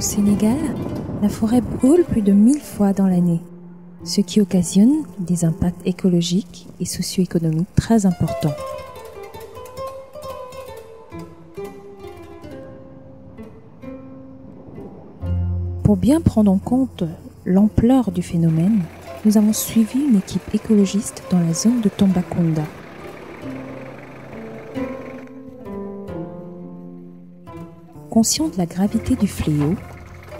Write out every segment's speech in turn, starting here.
Sénégal, la forêt brûle plus de 1000 fois dans l'année, ce qui occasionne des impacts écologiques et socio-économiques très importants. Pour bien prendre en compte l'ampleur du phénomène, nous avons suivi une équipe écologiste dans la zone de Tambacounda. Conscient de la gravité du fléau,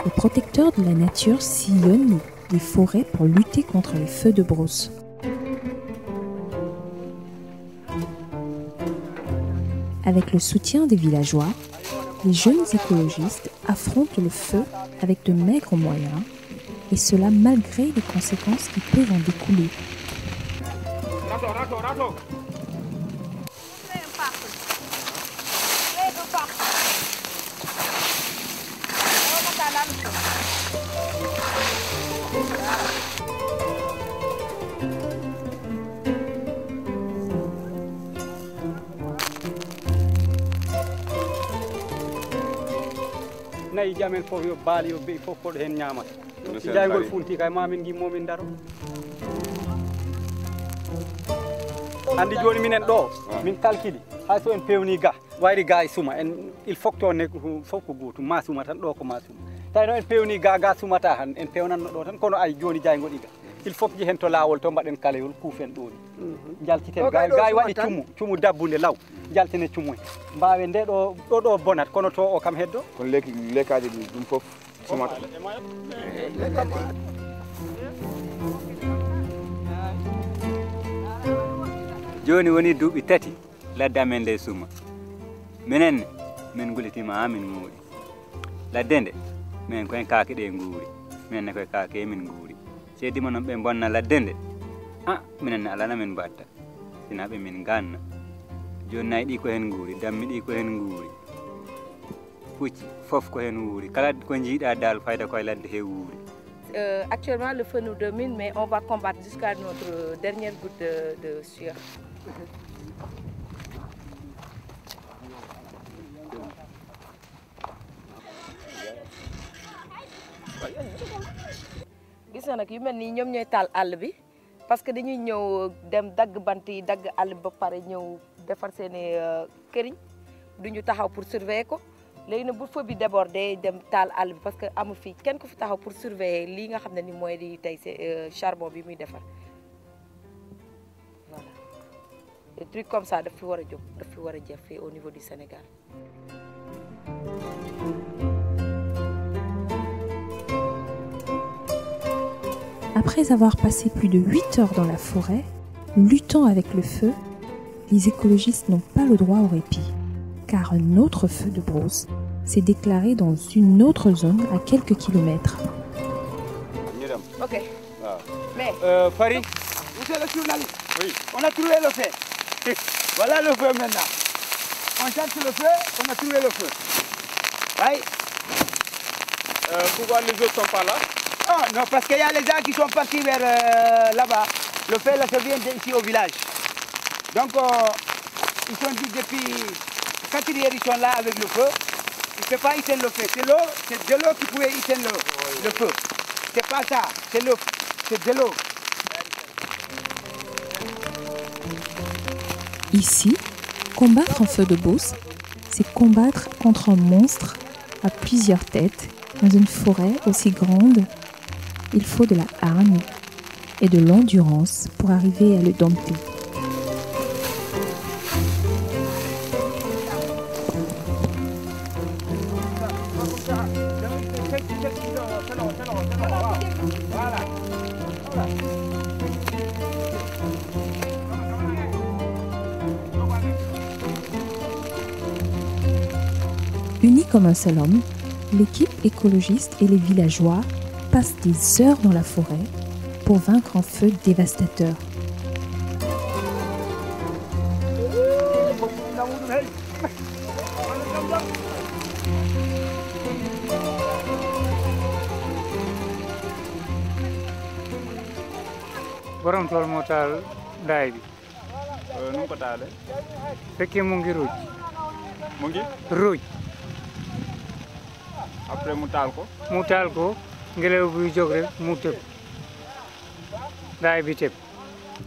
les protecteurs de la nature sillonnent les forêts pour lutter contre les feux de brousse. Avec le soutien des villageois, les jeunes écologistes affrontent le feu avec de maigres moyens, et cela malgré les conséquences qui peuvent en découler. nayi jamen fof yo baali yo be fof koɗo hen ñamata si jaygol funti kay mamin gimmomin daro andi joni minen ɗo min calculi hay so en pewni ga wayri ga e suma en il faut to ne fof ko gotum ma suma tan ɗo ko ma suma tawi no en pewni ga sumata han en pewnanno ɗo tan kono ay joni jaygol iga il faut jehen to lawol to mbaɗen kaleyol kuufen ɗoni jaltiten gay waɗi cumu dabbunde law jaltine cumu mbawe nde ɗo bonat kono to o kam heddo kono lekkaji ɗum fof sumata joni woni duuɓi tati ladde amen nde suma minenne min gullitima ha min nguuri ladde nde min koyen kaake ɗe nguuri minenne koye kaake min nguuri seedima noon ɓe bonna ladde nde minenne alana min mbatta sina ɓe min ganna joni nayi ɗi ko hen nguuri dammi ɗi ko hen nguuri pucci fof ko hen wuuri kala ko jiiɗa dal fayda koye ladde he wuuri. Actuellement le feu nous domine mais on va combattre jusqu'à notre dernière goutte de sueur. gis na nag yu mel nii ñoom ñooy taal àll bi parce que dañuy ñëw dem dagg bant yi dagg àll ba pare ñëw defar seeni këriñ duñu taxaw pour surveiller ko léegi nag bu feu bi débordé dem taal àll bi parce que amu fi kenn ku fi taxaw pour surveiller lii nga xam ne ni mooy di tey c'est charbon bi muy defar voilà des trucs comme ça daf fi war a jóg daf fi war a jeex fii au niveau du Sénégal. Après avoir passé plus de 8 heures dans la forêt, luttant avec le feu, les écologistes n'ont pas le droit au répit, car un autre feu de brousse s'est déclaré dans une autre zone à quelques kilomètres. Ok. Mais... Farid, monsieur le journaliste, oui. On a trouvé le feu. Voilà le feu maintenant. On cherche le feu, on a trouvé le feu. Oui. Pourquoi les autres sont pas là? Non, parce qu'il y a les gens qui sont partis vers là-bas. Le feu, là, ça vient d'ici au village. Donc, ils sont dit depuis 4 heures, ils sont là avec le feu. Ils ne peuvent pas éteindre le feu. C'est l'eau, c'est de l'eau qui pouvait éteindre le feu. C'est pas ça, c'est l'eau, c'est de l'eau. Ici, combattre un feu de brousse, c'est combattre contre un monstre à plusieurs têtes dans une forêt aussi grande. Il faut de la hargne et de l'endurance pour arriver à le dompter. Unis comme un seul homme, l'équipe écologiste et les villageois passent des heures dans la forêt pour vaincre un feu dévastateur. borom tool moo taal daay bi. nu mu ko taalee. fekkee mu ngi ruuj. mu ngi ruuj. après mu taal ko. mu taal ko ngelaw buy jóg rek mu tëb daay bi tëb.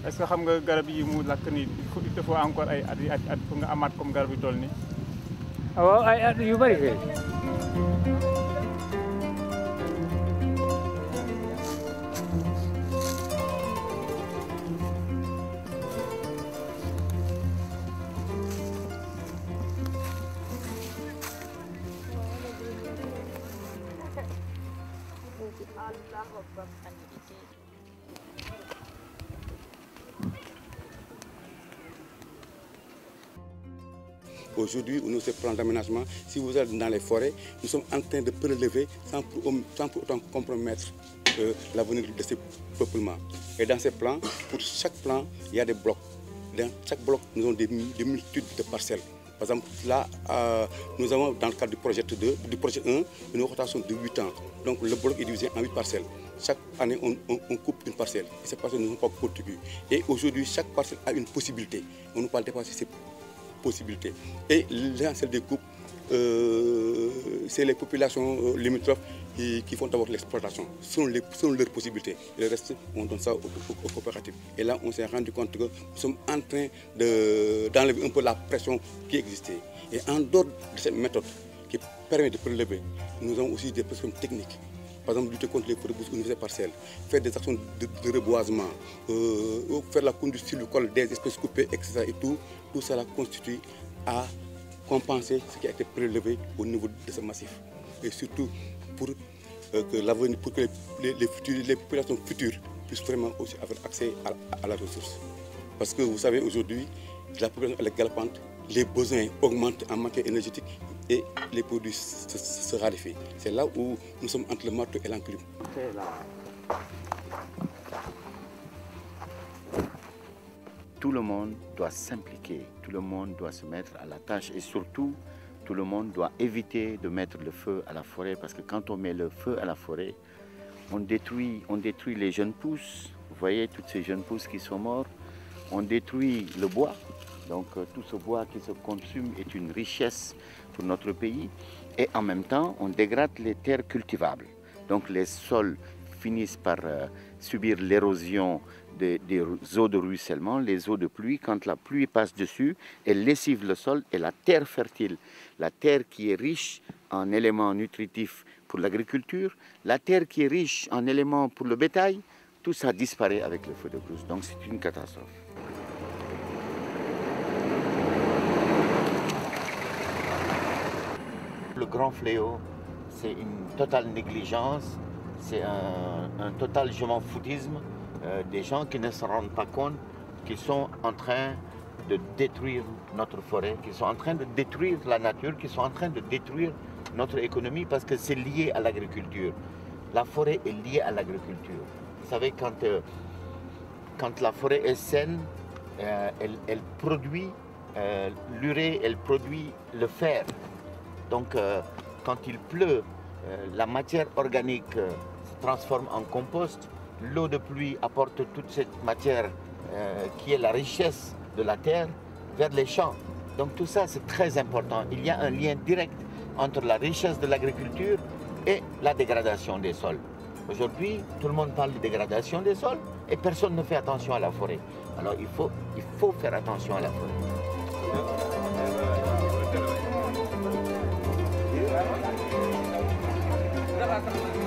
est-ce que xam nga garab yi mu lakk nii il faut encore ay at pour nga amaat comme garab yi toll nii. waaw ay at yu bari kay. Aujourd'hui, nous, ce plan d'aménagement, si vous êtes dans les forêts, nous sommes en train de prélever sans pour autant compromettre l'avenir de ces peuplements. Et dans ces plans, pour chaque plan, il y a des blocs. Dans chaque bloc, nous avons des multitudes de parcelles. Par exemple, là, nous avons dans le cadre du projet 2, du projet 1, une rotation de 8 ans. Donc le bloc est divisé en 8 parcelles. Chaque année, on coupe une parcelle. Et ces parcelles ne sont pas contiguës. Et aujourd'hui, chaque parcelle a une possibilité. On ne peut pas dépasser ces possibilités. Et l'essentiel des coupes, c'est les populations limitrophes qui font d'abord l'exploitation. Selon leurs possibilités. Et le reste, on donne ça aux coopératives. Et là, on s'est rendu compte que nous sommes en train d'enlever un peu la pression qui existait. Et en dehors de cette méthode qui permet de prélever, nous avons aussi des pressions techniques. Par exemple, lutter contre les feux de brousse au niveau des parcelles, faire des actions de reboisement, faire la conduite sur le col des espèces coupées, etc. Et tout cela constitue à compenser ce qui a été prélevé au niveau de ce massif. Et surtout pour que l'avenir, pour que les populations futures puissent vraiment aussi avoir accès à la ressource. Parce que vous savez, aujourd'hui, la population elle est galopante, les besoins augmentent en matière énergétique et les produits se raréfient. C'est là où nous sommes entre le marteau et l'enclume. Tout le monde doit s'impliquer, tout le monde doit se mettre à la tâche et surtout, tout le monde doit éviter de mettre le feu à la forêt parce que quand on met le feu à la forêt, on détruit les jeunes pousses. Vous voyez toutes ces jeunes pousses qui sont mortes. On détruit le bois. Donc tout ce bois qui se consume est une richesse pour notre pays. Et en même temps, on dégrade les terres cultivables. Donc les sols finissent par subir l'érosion des eaux de ruissellement, les eaux de pluie. Quand la pluie passe dessus, elle lessive le sol et la terre fertile, la terre qui est riche en éléments nutritifs pour l'agriculture, la terre qui est riche en éléments pour le bétail, tout ça disparaît avec le feu de brousse. Donc c'est une catastrophe. Le grand fléau, c'est une totale négligence, c'est un total je m'en foutisme des gens qui ne se rendent pas compte qu'ils sont en train de détruire notre forêt, qu'ils sont en train de détruire la nature, qu'ils sont en train de détruire notre économie parce que c'est lié à l'agriculture. La forêt est liée à l'agriculture. Vous savez, quand la forêt est saine, elle produit l'urée, elle produit le fer. Donc, quand il pleut, la matière organique se transforme en compost. L'eau de pluie apporte toute cette matière qui est la richesse de la terre vers les champs. Donc tout ça, c'est très important. Il y a un lien direct entre la richesse de l'agriculture et la dégradation des sols. Aujourd'hui, tout le monde parle de dégradation des sols et personne ne fait attention à la forêt. Alors il faut faire attention à la forêt. Gracias.